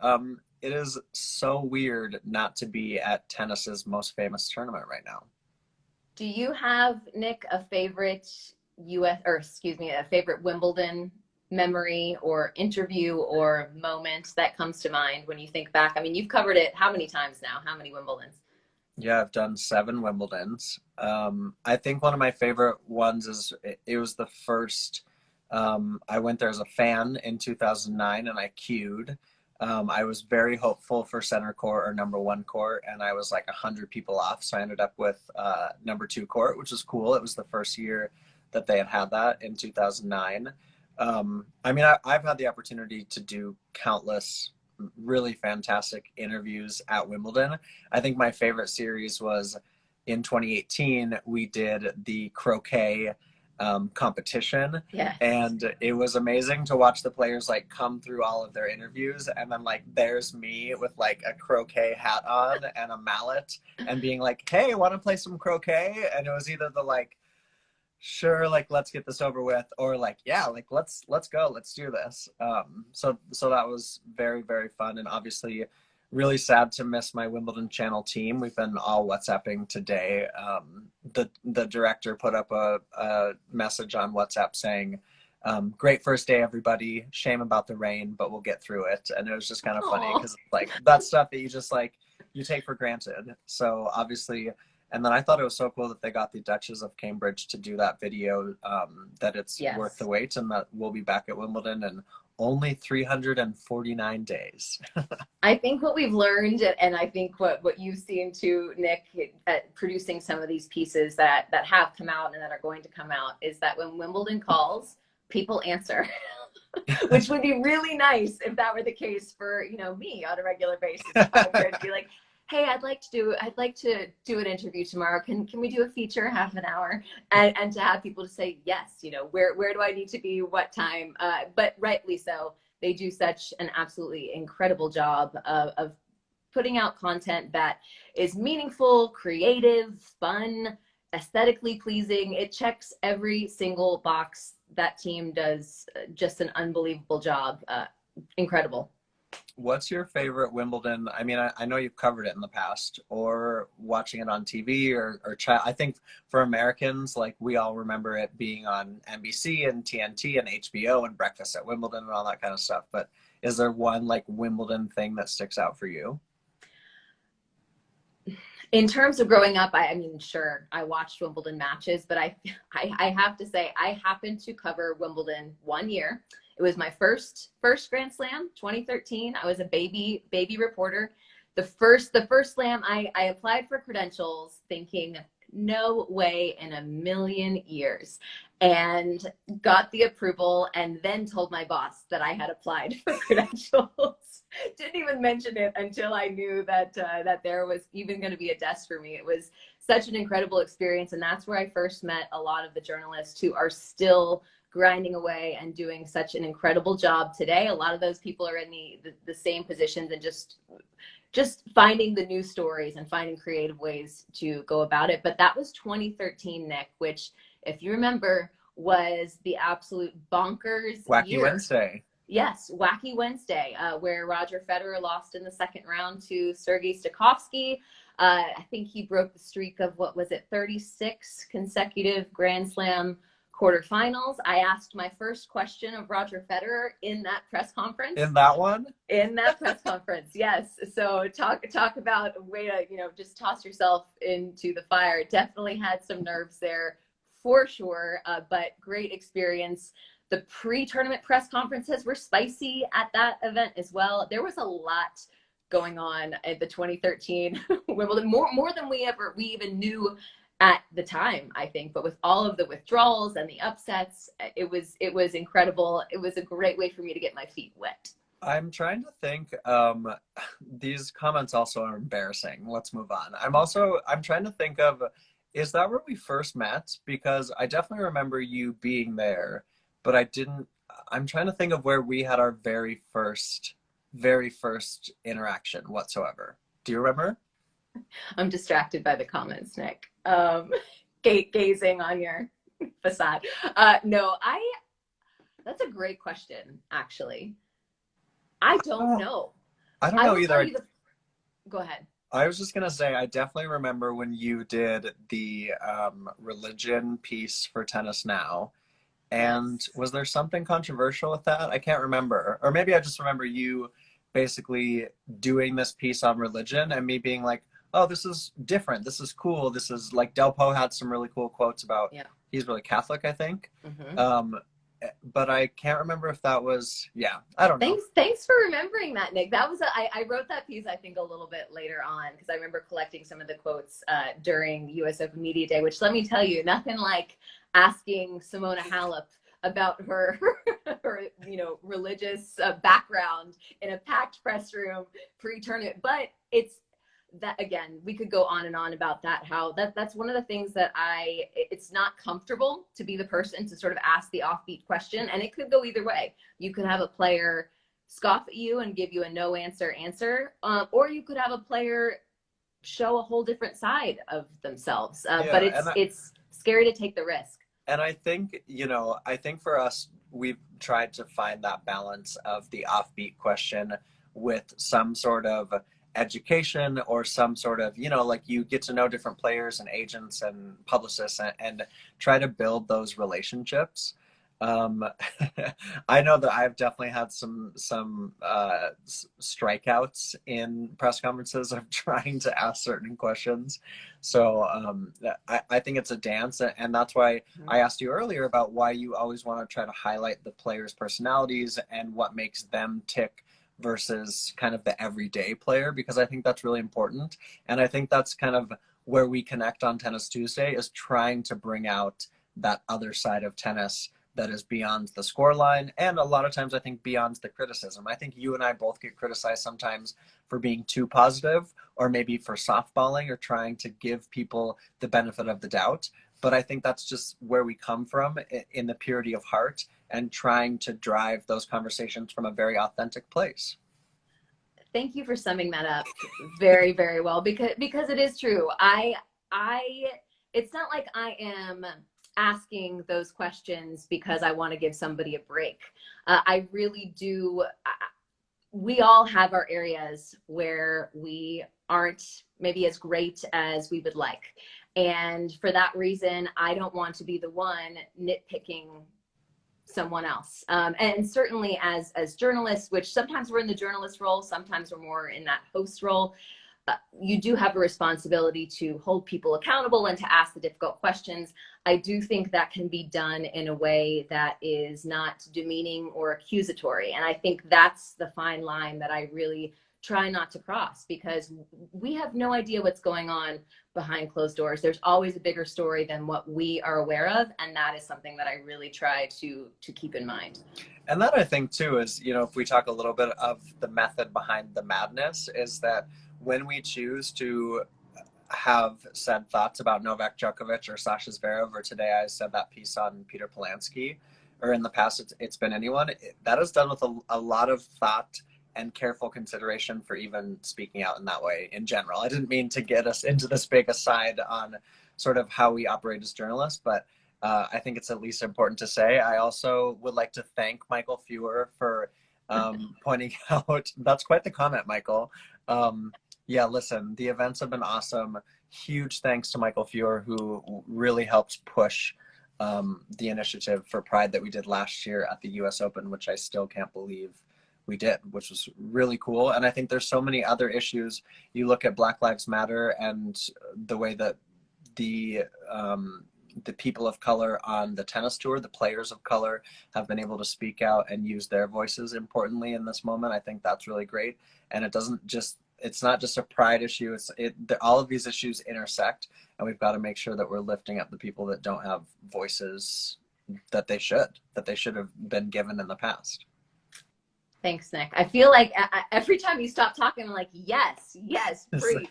it is so weird not to be at tennis's most famous tournament right now. Do you have, Nick, a favorite a favorite Wimbledon memory or interview or moment that comes to mind when you think back? I mean, you've covered it how many times now? How many Wimbledons? Yeah, I've done 7 Wimbledons. I think one of my favorite ones is it was the first. I went there as a fan in 2009 and I queued. I was very hopeful for center court or number 1 court, and I was like 100 people off. So I ended up with number 2 court, which was cool. It was the first year that they had that in 2009. I mean, I've had the opportunity to do countless really fantastic interviews at Wimbledon. I think my favorite series was in 2018. We did the croquet competition. Yes. And it was amazing to watch the players like come through all of their interviews, and then like there's me with like a croquet hat on and a mallet and being like, hey, want to play some croquet? And it was either the like, sure, like let's get this over with, or like, yeah, like let's go, let's do this. So that was very, very fun, and obviously really sad to miss my Wimbledon channel team. We've been all WhatsApping today. The director put up a message on WhatsApp saying, great first day, everybody. Shame about the rain, but we'll get through it. And it was just kind of funny because like that's stuff that you just like, you take for granted. So obviously, and then I thought it was so cool that they got the Duchess of Cambridge to do that video, that it's worth the wait, and that we'll be back at Wimbledon in only 349 days. I think what we've learned, and I think what you've seen too, Nick, at producing some of these pieces that have come out and that are going to come out, is that when Wimbledon calls, people answer. Which would be really nice if that were the case for, me on a regular basis. If I were to be like, hey, I'd like to do an interview tomorrow. Can we do a feature, half an hour? And to have people to say yes, where do I need to be, what time? But rightly so, they do such an absolutely incredible job of putting out content that is meaningful, creative, fun, aesthetically pleasing. It checks every single box. That team does just an unbelievable job. Incredible. What's your favorite Wimbledon? I mean, I know you've covered it in the past, or watching it on TV or I think for Americans, like we all remember it being on NBC and TNT and HBO and Breakfast at Wimbledon and all that kind of stuff. But is there one like Wimbledon thing that sticks out for you? In terms of growing up, I mean, sure, I watched Wimbledon matches, but I have to say, I happened to cover Wimbledon one year. It was my first Grand Slam, 2013. I was a baby reporter. The first slam, I applied for credentials thinking, no way in a million years, and got the approval, and then told my boss that I had applied for credentials. Didn't even mention it until I knew that there was even going to be a desk for me. It was such an incredible experience, and that's where I first met a lot of the journalists who are still grinding away and doing such an incredible job today. A lot of those people are in the same positions and just finding the new stories and finding creative ways to go about it. But that was 2013, Nick, which, if you remember, was the absolute bonkers Wacky year. Wednesday. Yes, Wacky Wednesday, where Roger Federer lost in the second round to Sergei Stakhovsky. I think he broke the streak of, 36 consecutive Grand Slam quarterfinals. I asked my first question of Roger Federer in that press conference. In that one? In that press conference, yes. So talk about a way to, just toss yourself into the fire. Definitely had some nerves there for sure, but great experience. The pre-tournament press conferences were spicy at that event as well. There was a lot going on at the 2013 Wimbledon, more than we even knew at the time, I think. But with all of the withdrawals and the upsets, it was incredible. It was a great way for me to get my feet wet. I'm trying to think. These comments also are embarrassing. Let's move on. I'm trying to think of, is that where we first met? Because I definitely remember you being there, but I'm trying to think of where we had our very first interaction whatsoever. Do you remember? I'm distracted by the comments, Nick. Gazing on your facade. No, that's a great question, actually. I don't know. I don't I know will tell either. you the, go ahead. I was just gonna say, I definitely remember when you did the religion piece for Tennis Now. And Yes. was there something controversial with that? I can't remember. Or maybe I just remember you basically doing this piece on religion and me being like, oh, this is different. This is cool. This is like Del Poe had some really cool quotes about Yeah. he's really Catholic, I think. Hmm. Um, but I can't remember if that was, yeah, I don't know. Thanks for remembering that, Nick. That was I wrote that piece I think a little bit later on because I remember collecting some of the quotes during US Open Media Day, which let me tell you, nothing like asking Simona Halep about her her religious background in a packed press room pre-tournament. But it's that, again, we could go on and on about that, how that's one of the things that it's not comfortable to be the person to sort of ask the offbeat question, and it could go either way. You could have a player scoff at you and give you a no answer, or you could have a player show a whole different side of themselves, but Yeah, it's scary to take the risk. and I think, I think for us, we've tried to find that balance of the offbeat question with some sort of education or some sort of, like you get to know different players and agents and publicists and try to build those relationships. Um, I know that I've definitely had some strikeouts in press conferences of trying to ask certain questions. So I think it's a dance, and that's why I asked you earlier about why you always want to try to highlight the players' personalities and what makes them tick versus kind of the everyday player, because I think that's really important. And I think that's kind of where we connect on Tennis Tuesday, is trying to bring out that other side of tennis that is beyond the scoreline, and a lot of times I think beyond the criticism. I think you and I both get criticized sometimes for being too positive, or maybe for softballing or trying to give people the benefit of the doubt. But I think that's just where we come from in the purity of heart and trying to drive those conversations from a very authentic place. Thank you for summing that up very, very well, because it is true. I it's not like I am asking those questions because I want to give somebody a break. I really do. We all have our areas where we aren't maybe as great as we would like. And for that reason, I don't want to be the one nitpicking someone else. And certainly as journalists, which sometimes we're in the journalist role, sometimes we're more in that host role, you do have a responsibility to hold people accountable and to ask the difficult questions. I do think that can be done in a way that is not demeaning or accusatory. And I think that's the fine line that I really try not to cross, because we have no idea what's going on behind closed doors. There's always a bigger story than what we are aware of. And that is something that I really try to keep in mind. And that I think too is, if we talk a little bit of the method behind the madness, is that when we choose to have said thoughts about Novak Djokovic or Sasha Zverev, or today I said that piece on Peter Polansky, or in the past it's been anyone, that is done with a lot of thought and careful consideration for even speaking out in that way in general. I didn't mean to get us into this big aside on sort of how we operate as journalists, but I think it's at least important to say. I also would like to thank Michael Fewer for pointing out, that's quite the comment, Michael. Yeah, listen, the events have been awesome. Huge thanks to Michael Fewer, who really helped push the initiative for Pride that we did last year at the US Open, which I still can't believe we did, which was really cool. And I think there's so many other issues. You look at Black Lives Matter and the way that the people of color on the tennis tour, the players of color, have been able to speak out and use their voices importantly in this moment. I think that's really great. And it's not just a pride issue. All of these issues intersect, and we've got to make sure that we're lifting up the people that don't have voices that they should have been given in the past. Thanks, Nick. I feel like every time you stop talking, I'm like, yes, preach.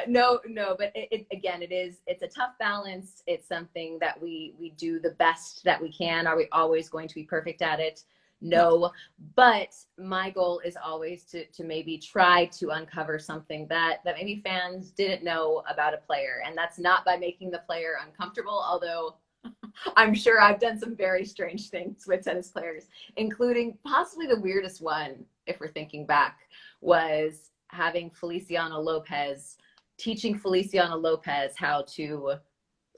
No, but it's a tough balance. It's something that we do the best that we can. Are we always going to be perfect at it? No, but my goal is always to maybe try to uncover something that maybe fans didn't know about a player. And that's not by making the player uncomfortable, although I'm sure I've done some very strange things with tennis players, including possibly the weirdest one if we're thinking back, was having Feliciano Lopez, teaching Feliciano Lopez how to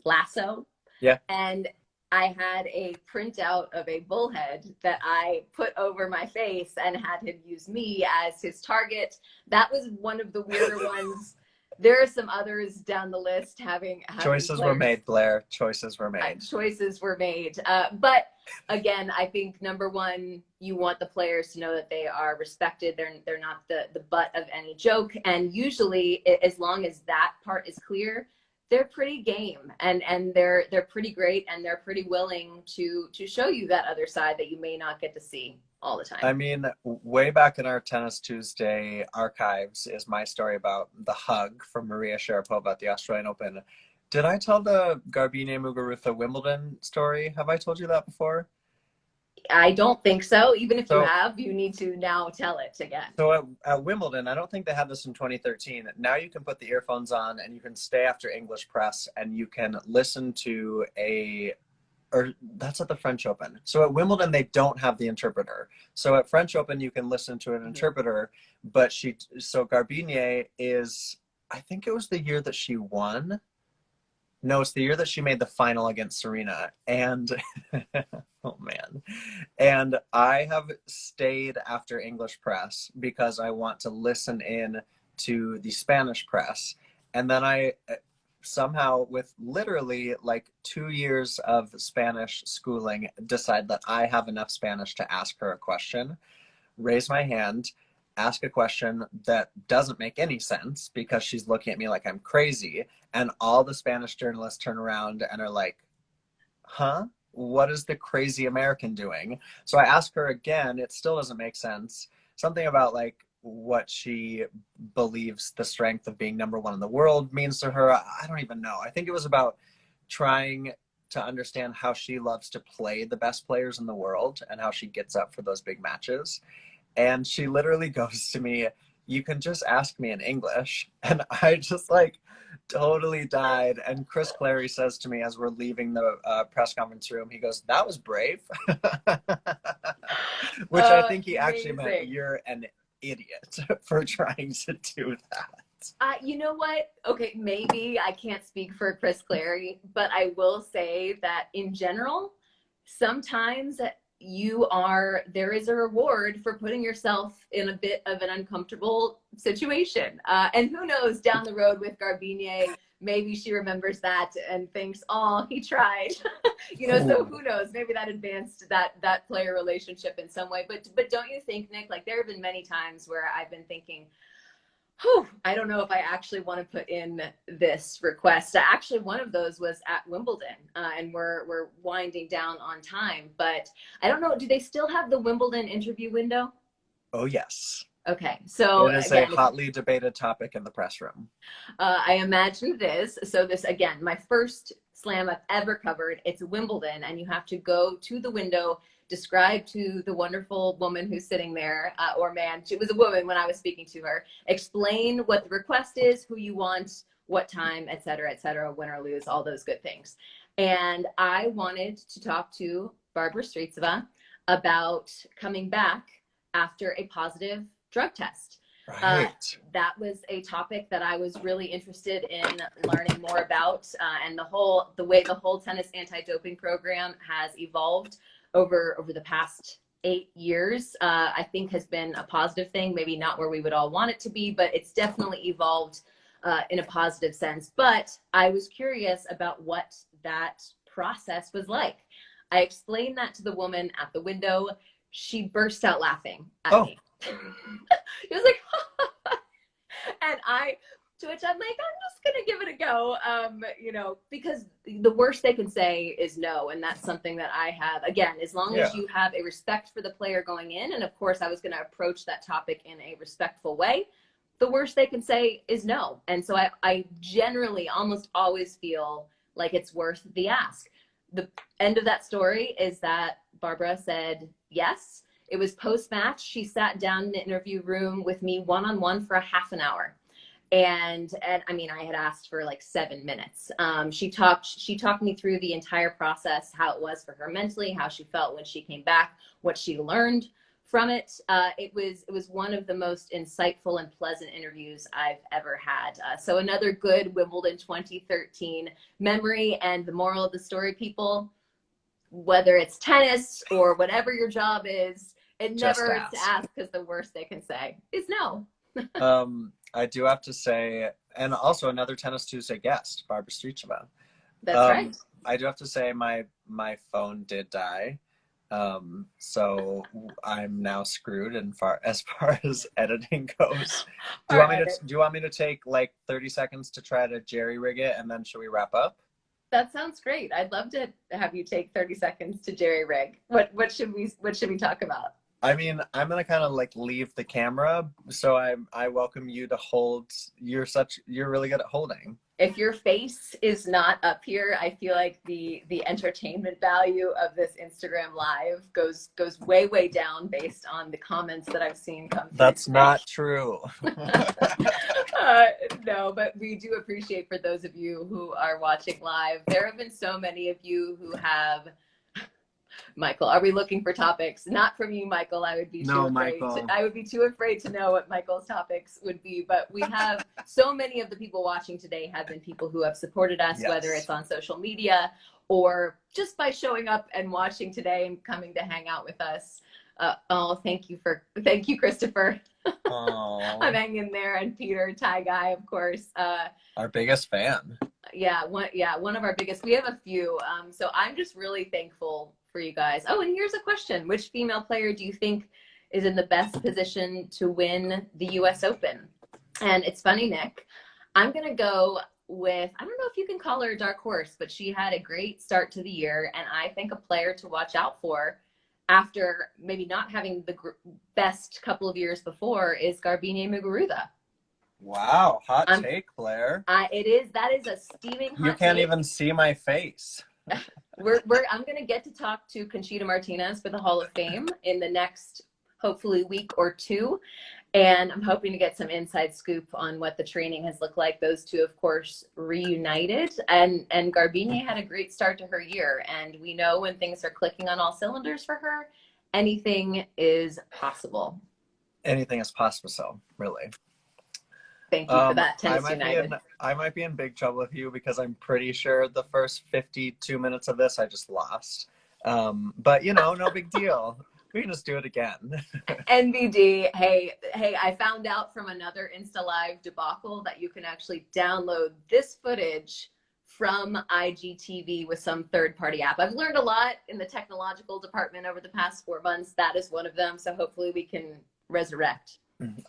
lasso. Yeah. And I had a printout of a bullhead that I put over my face and had him use me as his target. That was one of the weirder ones. There are some others down the list having choices players, were made, Blair. Choices were made. Choices were made. But again, I think number one, you want the players to know that they are respected. They're not the butt of any joke. And usually, as long as that part is clear, they're pretty game, and they're pretty great, and they're pretty willing to show you that other side that you may not get to see all the time. I mean, way back in our Tennis Tuesday archives is my story about the hug from Maria Sharapova at the Australian Open. Did I tell the Garbiñe Muguruza Wimbledon story? Have I told you that before? I don't think so. Even if you have, you need to now tell it again. So at Wimbledon, I don't think they had this in 2013. Now you can put the earphones on and you can stay after English press and you can listen to or that's at the French Open. So at Wimbledon, they don't have the interpreter. So at French Open, you can listen to an interpreter, but so Garbiñe is, I think it was the year that she won. No, it's the year that she made the final against Serena. And, oh man. And I have stayed after English press because I want to listen in to the Spanish press. And then I somehow, with literally like 2 years of Spanish schooling, decide that I have enough Spanish to ask her a question, raise my hand, ask a question that doesn't make any sense because she's looking at me like I'm crazy. And all the Spanish journalists turn around and are like, huh? What is the crazy American doing? So I ask her again, it still doesn't make sense. Something about like what she believes the strength of being number one in the world means to her. I don't even know. I think it was about trying to understand how she loves to play the best players in the world and how she gets up for those big matches. And she literally goes to me, you can just ask me in English. And I just like totally died. And Chris Clary says to me as we're leaving the press conference room, he goes, that was brave. Which I think he actually meant, you're an idiot for trying to do that. You know what? Okay, maybe I can't speak for Chris Clary, but I will say that in general, sometimes there is a reward for putting yourself in a bit of an uncomfortable situation. And who knows, down the road with Garbiñe, maybe she remembers that and thinks, oh, he tried. So who knows, maybe that advanced that player relationship in some way. But don't you think, Nick, like there have been many times where I've been thinking, I don't know if I actually want to put in this request. Actually, one of those was at Wimbledon, and we're winding down on time. But I don't know, do they still have the Wimbledon interview window? Oh, yes. Okay, so it is again, a hotly debated topic in the press room. I imagine this. So this, again, my first slam I've ever covered, it's Wimbledon, and you have to go to the window, describe to the wonderful woman who's sitting there, or man, she was a woman when I was speaking to her, explain what the request is, who you want, what time, et cetera, win or lose, all those good things. And I wanted to talk to Barbara Streisova about coming back after a positive drug test. Right. That was a topic that I was really interested in learning more about, and the way the whole tennis anti-doping program has evolved over the past 8 years, I think has been a positive thing. Maybe not where we would all want it to be, but it's definitely evolved in a positive sense. But I was curious about what that process was like. I explained that to the woman at the window. She burst out laughing at me. It was like, and to which I'm like, I'm just going to give it a go, because the worst they can say is no. And that's something that I have, again, as long as you have a respect for the player going in. And of course, I was going to approach that topic in a respectful way. The worst they can say is no. And so I generally almost always feel like it's worth the ask. The end of that story is that Barbara said yes. It was post-match. She sat down in the interview room with me one-on-one for a half an hour. And I mean, I had asked for like 7 minutes. She talked me through the entire process, how it was for her mentally, how she felt when she came back, what she learned from it. It was one of the most insightful and pleasant interviews I've ever had. So another good Wimbledon 2013 memory. And the moral of the story, people, whether it's tennis or whatever your job is, it never hurts to ask, because the worst they can say is no. I do have to say, and also another Tennis Tuesday guest, Barbara Streetcheva. That's right. I do have to say my phone did die. So I'm now screwed as far as editing goes. Do you want me to take like 30 seconds to try to jerry rig it, and then should we wrap up? That sounds great. I'd love to have you take 30 seconds to jerry rig. What should we talk about? I mean, I'm gonna kind of like leave the camera, so I welcome you to hold. You're really good at holding. If your face is not up here, I feel like the entertainment value of this Instagram live goes way down based on the comments that I've seen come through. That's not true. No, but we do appreciate, for those of you who are watching live, there have been so many of you who have. Michael, are we looking for topics? Not from you, Michael. I would be too afraid to know what Michael's topics would be. But we have so many of the people watching today have been people who have supported us, yes, whether it's on social media or just by showing up and watching today and coming to hang out with us. Thank you, Christopher. I'm hanging there, and Peter, Ty Guy, of course. Our biggest fan. One of our biggest. We have a few. So I'm just really thankful for you guys. Oh, and here's a question. Which female player do you think is in the best position to win the US Open? And it's funny, Nick, I'm going to go with, I don't know if you can call her a dark horse, but she had a great start to the year. And I think a player to watch out for after maybe not having the best couple of years before is Garbiñe Muguruza. Wow, hot take, Blair. That is a steaming hot You can't take. Even see my face. I'm going to get to talk to Conchita Martinez for the Hall of Fame in the next, hopefully, week or two. And I'm hoping to get some inside scoop on what the training has looked like. Those two, of course, reunited. And Garbiñe had a great start to her year. And we know when things are clicking on all cylinders for her, anything is possible. Anything is possible, so really. Thank you for that, Tennis United. I might be in big trouble with you, because I'm pretty sure the first 52 minutes of this I just lost. But, no big deal. We can just do it again. NBD, hey, I found out from another Insta Live debacle that you can actually download this footage from IGTV with some third-party app. I've learned a lot in the technological department over the past 4 months. That is one of them. So hopefully we can resurrect.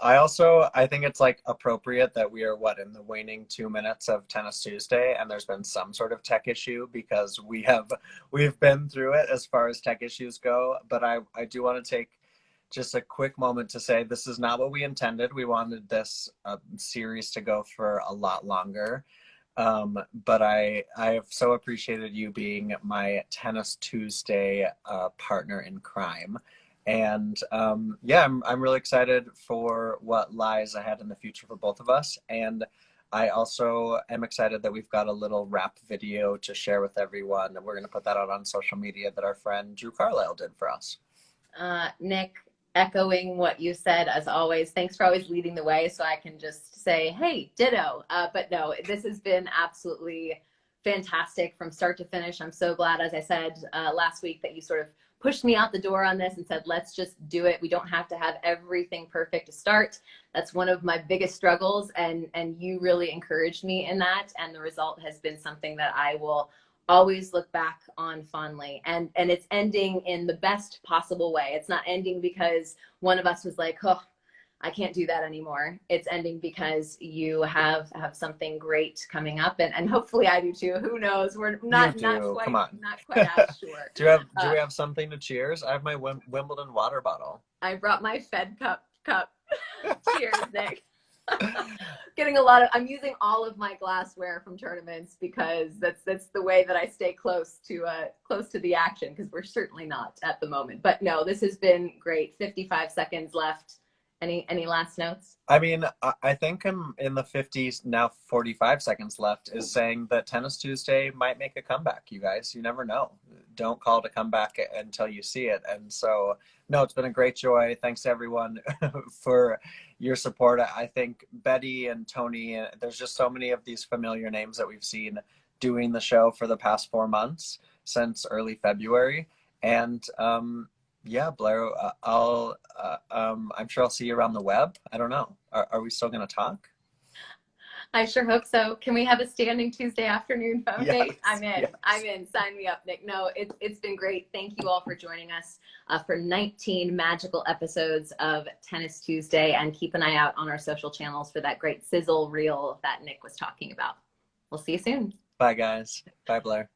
I think it's like appropriate that we are in the waning 2 minutes of Tennis Tuesday, and there's been some sort of tech issue, because we've been through it as far as tech issues go. But I do want to take just a quick moment to say this is not what we intended. We wanted this series to go for a lot longer. But I have so appreciated you being my Tennis Tuesday partner in crime. And I'm really excited for what lies ahead in the future for both of us. And I also am excited that we've got a little rap video to share with everyone. And we're going to put that out on social media that our friend Drew Carlisle did for us. Nick, echoing what you said, as always, thanks for always leading the way, so I can just say, hey, ditto. But no, this has been absolutely fantastic from start to finish. I'm so glad, as I said last week, that you sort of pushed me out the door on this and said, let's just do it. We don't have to have everything perfect to start. That's one of my biggest struggles. And you really encouraged me in that. And the result has been something that I will always look back on fondly. And it's ending in the best possible way. It's not ending because one of us was like, oh, I can't do that anymore. It's ending because you have something great coming up, and hopefully I do too. Who knows? We're not quite out sure. Do we have something to cheers? I have my Wimbledon water bottle. I brought my Fed cup. Cheers, Nick. I'm using all of my glassware from tournaments, because that's the way that I stay close to the action, because we're certainly not at the moment. But no, this has been great. 55 seconds left. Any last notes? I mean, I think I'm in the 50s now, 45 seconds left, is saying that Tennis Tuesday might make a comeback, you guys. You never know. Don't call it a comeback until you see it. And so, no, it's been a great joy. Thanks to everyone for your support. I think Betty and Tony, there's just so many of these familiar names that we've seen doing the show for the past 4 months since early February. And yeah, Blair, I'm sure I'll see you around the web. I don't know. Are we still going to talk? I sure hope so. Can we have a standing Tuesday afternoon phone date? I'm in. Yes. I'm in. Sign me up, Nick. No, it's been great. Thank you all for joining us for 19 magical episodes of Tennis Tuesday, and keep an eye out on our social channels for that great sizzle reel that Nick was talking about. We'll see you soon. Bye, guys. Bye, Blair.